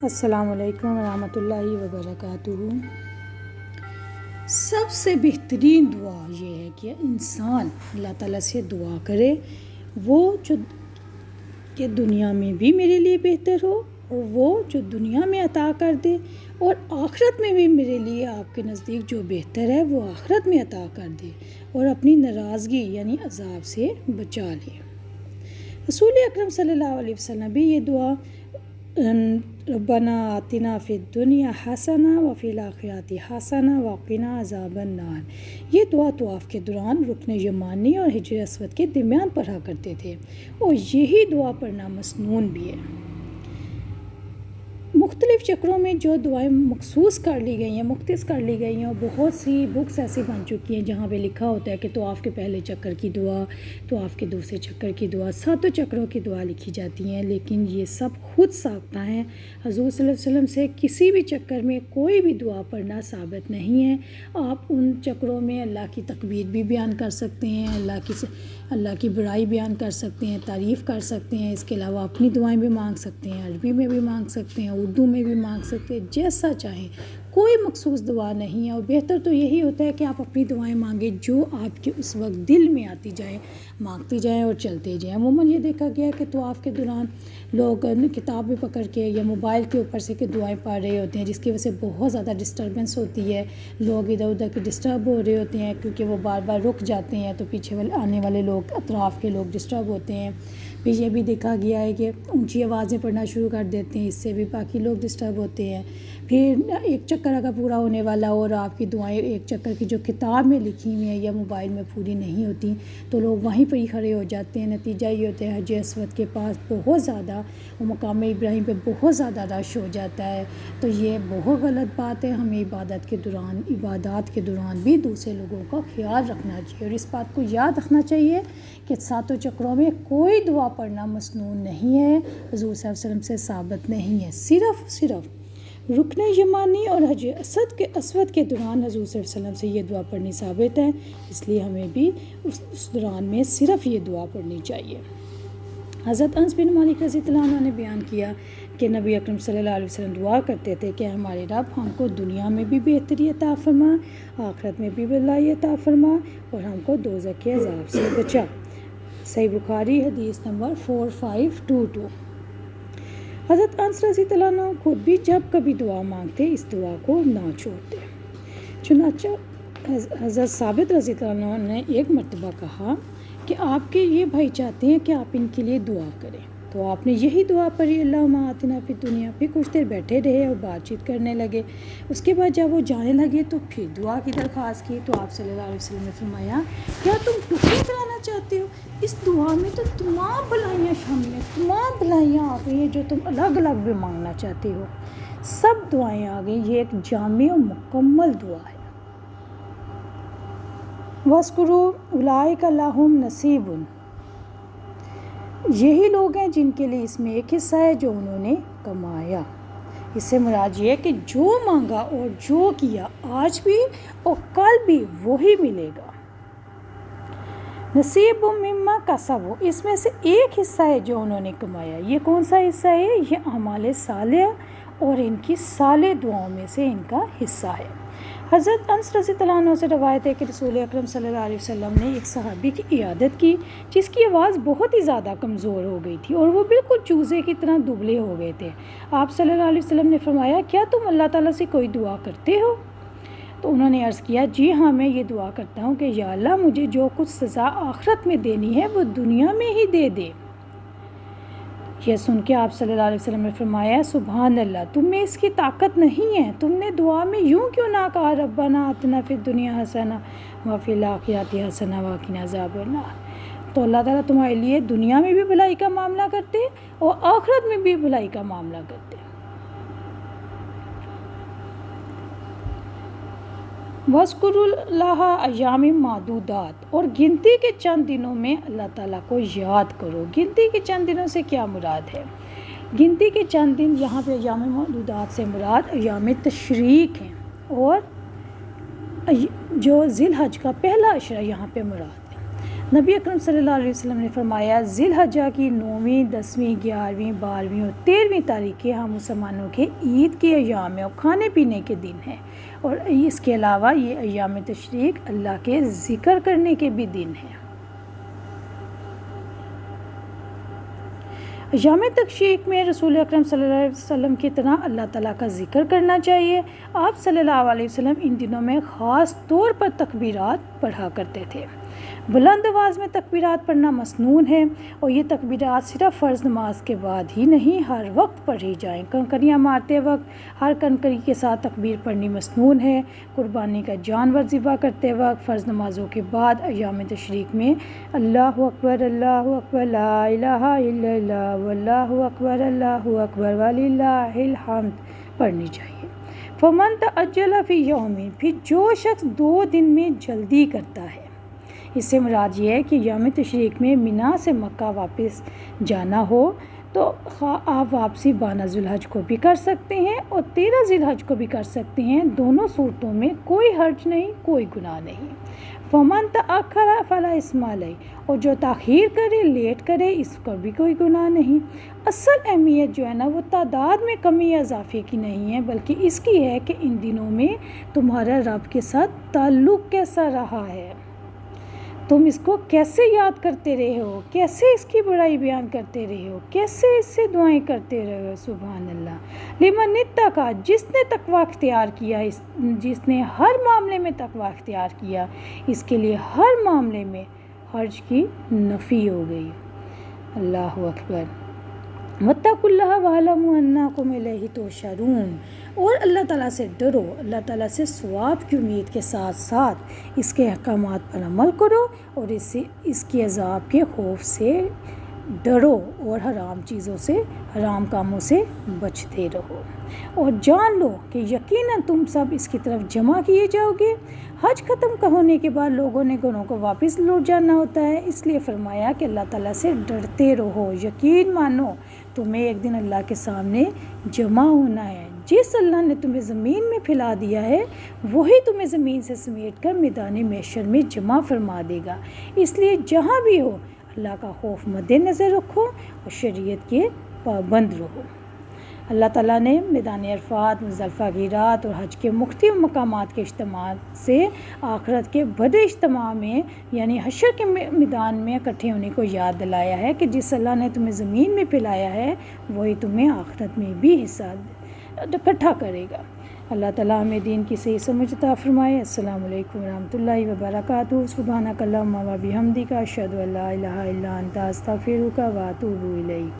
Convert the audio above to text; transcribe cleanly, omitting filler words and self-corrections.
السلام علیکم ورحمۃ اللہ وبرکاتہ۔ سب سے بہترین دعا یہ ہے کہ انسان اللہ تعالیٰ سے دعا کرے وہ جو کہ دنیا میں بھی میرے لیے بہتر ہو، اور وہ جو دنیا میں عطا کر دے، اور آخرت میں بھی میرے لیے آپ کے نزدیک جو بہتر ہے وہ آخرت میں عطا کر دے، اور اپنی ناراضگی یعنی عذاب سے بچا لے۔ رسول اکرم صلی اللہ علیہ وسلم بھی یہ دعا ربنا آتنا فی الدنیا حسنہ وفی الآخرۃ حسنہ وقنا عذاب النار، یہ دعا طواف کے دوران رکن یمانی اور حجر اسود کے درمیان پڑھا کرتے تھے، اور یہی دعا پڑھنا مسنون بھی ہے۔ مختلف چکروں میں جو دعائیں مخصوص کر لی گئی ہیں، مختص کر لی گئی ہیں، اور بہت سی بکس ایسی بن چکی ہیں جہاں پہ لکھا ہوتا ہے کہ طواف کے پہلے چکر کی دعا، طواف کے دوسرے چکر کی دعا، 7 چکروں کی دعا لکھی جاتی ہیں، لیکن یہ سب خود ساختہ ہیں۔ حضور صلی اللہ علیہ وسلم سے کسی بھی چکر میں کوئی بھی دعا پڑھنا ثابت نہیں ہے۔ آپ ان چکروں میں اللہ کی تکبیر بھی بیان کر سکتے ہیں، اللہ کی بڑائی بیان کر سکتے ہیں، تعریف کر سکتے ہیں، اس کے علاوہ اپنی دعائیں بھی مانگ سکتے ہیں، عربی میں بھی مانگ سکتے ہیں، اردو میں بھی مانگ سکتے ہیں، جیسا چاہیں، کوئی مخصوص دعا نہیں ہے۔ اور بہتر تو یہی ہوتا ہے کہ آپ اپنی دعائیں مانگیں جو آپ کے اس وقت دل میں آتی جائیں، مانگتے جائیں اور چلتے جائیں۔ عموماً یہ دیکھا گیا ہے کہ طواف کے دوران لوگ کتاب بھی پکڑ کے یا موبائل کے اوپر سے کہ دعائیں پڑھ رہے ہوتے ہیں، جس کی وجہ سے بہت زیادہ ڈسٹربنس ہوتی ہے، لوگ ادھر ادھر کے ڈسٹرب ہو رہے ہوتے ہیں کیونکہ وہ بار بار رک جاتے ہیں، تو پیچھے آنے والے لوگ، اطراف کے لوگ ڈسٹرب ہوتے ہیں۔ پھر یہ بھی دیکھا گیا ہے کہ اونچی آوازیں پڑھنا شروع کر دیتے ہیں، اس سے بھی باقی لوگ ڈسٹرب ہوتے ہیں۔ پھر ایک چکر اگر پورا ہونے والا ہو اور آپ کی دعائیں ایک چکر کی جو کتاب میں لکھی ہوئی ہیں یا موبائل میں پوری نہیں ہوتی، تو لوگ وہیں پر ہی کھڑے ہو جاتے ہیں۔ نتیجہ یہ ہوتا ہے حجر اسود کے پاس بہت زیادہ، وہ مقام ابراہیم پہ بہت زیادہ رش ہو جاتا ہے، تو یہ بہت غلط بات ہے۔ ہمیں عبادات کے دوران بھی دوسرے لوگوں کا خیال رکھنا چاہیے، اور اس بات کو یاد رکھنا چاہیے کہ 7 چکروں میں کوئی دعا پڑھنا مسنون نہیں ہے، حضور صلی اللہ علیہ وسلم سے ثابت نہیں ہے۔ صرف رکن یمانی اور حجر اسود کے دوران حضور صلی اللہ علیہ وسلم سے یہ دعا پڑھنی ثابت ہے، اس لیے ہمیں بھی اس دوران میں صرف یہ دعا پڑھنی چاہیے۔ حضرت انس بن مالک رضی اللہ عنہ نے بیان کیا کہ نبی اکرم صلی اللہ علیہ وسلم دعا کرتے تھے کہ ہمارے رب ہم کو دنیا میں بھی بہتری عطا فرما، آخرت میں بھی بھلائی عطا فرما، اور ہم کو دوزخ کے عذاب سے بچا۔ صحیح بخاری حدیث نمبر 4522۔ حضرت انس رضی اللہ عنہ خود بھی جب کبھی دعا مانگتے اس دعا کو نہ چھوڑتے۔ چنانچہ حضرت ثابت رضی اللہ عنہ نے ایک مرتبہ کہا کہ آپ کے یہ بھائی چاہتے ہیں کہ آپ ان کے لیے دعا کریں، تو آپ نے یہی دعا پڑھی، اللہم آتنا فی الدنیا۔ پھر کچھ دیر بیٹھے رہے اور بات چیت کرنے لگے۔ اس کے بعد جب وہ جانے لگے تو پھر دعا کی درخواست کی، تو آپ صلی اللہ علیہ وسلم نے فرمایا کیا تم ٹکڑے کرانا چاہتے ہو؟ اس دعا میں تو تمام بھلائیاں شامل ہیں، تمام بھلائیاں آ گئی ہیں جو تم الگ الگ بھی مانگنا چاہتے ہو، سب دعائیں آ گئی۔ یہ ایک جامع و مکمل دعا ہے۔ وَاذْكُرُوا أُولَٰئِكَ لَهُمْ نَصِیبٌ، یہی لوگ ہیں جن کے لیے اس میں ایک حصہ ہے جو انہوں نے کمایا۔ اس سے مراد یہ ہے کہ جو مانگا اور جو کیا آج بھی اور کل بھی وہی ملے گا۔ نصیب مما کسبوا، اس میں سے ایک حصہ ہے جو انہوں نے کمایا۔ یہ کون سا حصہ ہے؟ یہ اعمال صالحہ اور ان کی صالح دعاؤں میں سے ان کا حصہ ہے۔ حضرت انس رضی اللہ عنہ سے روایت ہے کہ رسول اکرم صلی اللہ علیہ وسلم نے ایک صحابی کی عیادت کی جس کی آواز بہت ہی زیادہ کمزور ہو گئی تھی اور وہ بالکل چوزے کی طرح دبلے ہو گئے تھے۔ آپ صلی اللہ علیہ وسلم نے فرمایا کیا تم اللہ تعالیٰ سے کوئی دعا کرتے ہو؟ تو انہوں نے عرض کیا جی ہاں، میں یہ دعا کرتا ہوں کہ یا اللہ مجھے جو کچھ سزا آخرت میں دینی ہے وہ دنیا میں ہی دے دے۔ یہ سن کے آپ صلی اللہ علیہ وسلم نے فرمایا سبحان اللہ، تم میں اس کی طاقت نہیں ہے، تم نے دعا میں یوں کیوں نہ کہا ربنا آتنا فی الدنیا حسنہ وفی الآخرۃ حسنہ وقنا عذاب النار۔ تو اللہ تعالیٰ تمہارے لیے دنیا میں بھی بھلائی کا معاملہ کرتے اور آخرت میں بھی بھلائی کا معاملہ کرتے۔ وَاذْكُرُوا اللَّهَ أَيَّامٍ مَّعْدُودَاتٍ، اور گنتی کے چند دنوں میں اللہ تعالیٰ کو یاد کرو۔ گنتی کے چند دنوں سے کیا مراد ہے؟ گنتی کے چند دن یہاں پہ ایام معدودات سے مراد ایام تشریق ہیں، اور جو ذی الحج کا پہلا عشرہ یہاں پہ مراد ہے۔ نبی اکرم صلی اللہ علیہ وسلم نے فرمایا ذی الحجہ کی 9ویں 10ویں 11ویں 12ویں اور 13ویں تاریخیں ہم مسلمانوں کے عید کے ایام اور کھانے پینے کے دن ہیں، اور اس کے علاوہ یہ ایام تشریق اللہ کے ذکر کرنے کے بھی دن ہیں۔ ایام تشریق میں رسول اکرم صلی اللہ علیہ وسلم کی طرح اللہ تعالیٰ کا ذکر کرنا چاہیے۔ آپ صلی اللہ علیہ وسلم ان دنوں میں خاص طور پر تکبیرات پڑھا کرتے تھے۔ بلند آواز میں تکبیرات پڑھنا مسنون ہے، اور یہ تکبیرات صرف فرض نماز کے بعد ہی نہیں، ہر وقت پڑھی جائیں۔ کنکریاں مارتے وقت ہر کنکری کے ساتھ تکبیر پڑھنی مسنون ہے۔ قربانی کا جانور ذبح کرتے وقت فرض نمازوں کے بعد ایام تشریق میں اللہ اکبر لا الہ الا اللہ واللہ اکبر وللہ الحمد پڑھنی چاہیے۔ فمن تعجل فی یوم، پھر جو شخص 2 دن میں جلدی کرتا ہے، اس سے مراد یہ ہے کہ یوم تشریق میں مینا سے مکہ واپس جانا ہو تو آپ واپسی 12 ذی الحج کو بھی کر سکتے ہیں اور 13 ذی الحج کو بھی کر سکتے ہیں۔ دونوں صورتوں میں کوئی حرج نہیں، کوئی گناہ نہیں۔ فمن تأخر فلا اثم علیہ، اور جو تاخیر کرے، لیٹ کرے، اس کا بھی کوئی گناہ نہیں۔ اصل اہمیت جو ہے نا وہ تعداد میں کمی یا اضافے کی نہیں ہے، بلکہ اس کی ہے کہ ان دنوں میں تمہارا رب کے ساتھ تعلق کیسا رہا ہے، تم اس کو کیسے یاد کرتے رہے ہو، کیسے اس کی بڑائی بیان کرتے رہے ہو، کیسے اس سے دعائیں کرتے رہے ہو۔ سبحان اللہ۔ لمن اتقی، جس نے تقوی اختیار کیا، جس نے ہر معاملے میں تقوی اختیار کیا، اس کے لیے ہر معاملے میں حرج کی نفی ہو گئی۔ اللہ اکبر۔ واتقوا اللہ واعلموا انکم الیہ تحشرون، اور اللہ تعالیٰ سے ڈرو، اللہ تعالیٰ سے ثواب کی امید کے ساتھ ساتھ اس کے احکامات پر عمل کرو، اور اس کے عذاب کے خوف سے ڈرو، اور حرام چیزوں سے، حرام کاموں سے بچتے رہو، اور جان لو کہ یقیناً تم سب اس کی طرف جمع کیے جاؤ گے۔ حج ختم ہونے کے بعد لوگوں نے گھروں کو واپس لوٹ جانا ہوتا ہے، اس لیے فرمایا کہ اللہ تعالیٰ سے ڈرتے رہو، یقین مانو تمہیں ایک دن اللہ کے سامنے جمع ہونا ہے۔ جس اللہ نے تمہیں زمین میں پھیلا دیا ہے وہی تمہیں زمین سے سمیٹ کر میدان محشر میں جمع فرما دے گا، اس لیے جہاں بھی ہو اللہ کا خوف مد نظر رکھو اور شریعت کے پابند رہو۔ اللہ تعالیٰ نے میدان عرفات، مزدلفہ کی رات اور حج کے مختلف مقامات کے اجتماع سے آخرت کے بڑے اجتماع میں یعنی حشر کے میدان میں اکٹھے ہونے کو یاد دلایا ہے کہ جس اللہ نے تمہیں زمین میں پھیلایا ہے وہی تمہیں آخرت میں بھی حصہ اکٹھا کرے گا۔ اللہ تعالیٰ ہمیں دین کی صحیح سمجھ عطا فرمائے۔ السلام علیکم ورحمۃ اللہ وبرکاتہ۔ سبحانک اللہم و بحمدک، اشہد ان لا الہ الا انت، استغفرک و اتوب الیک۔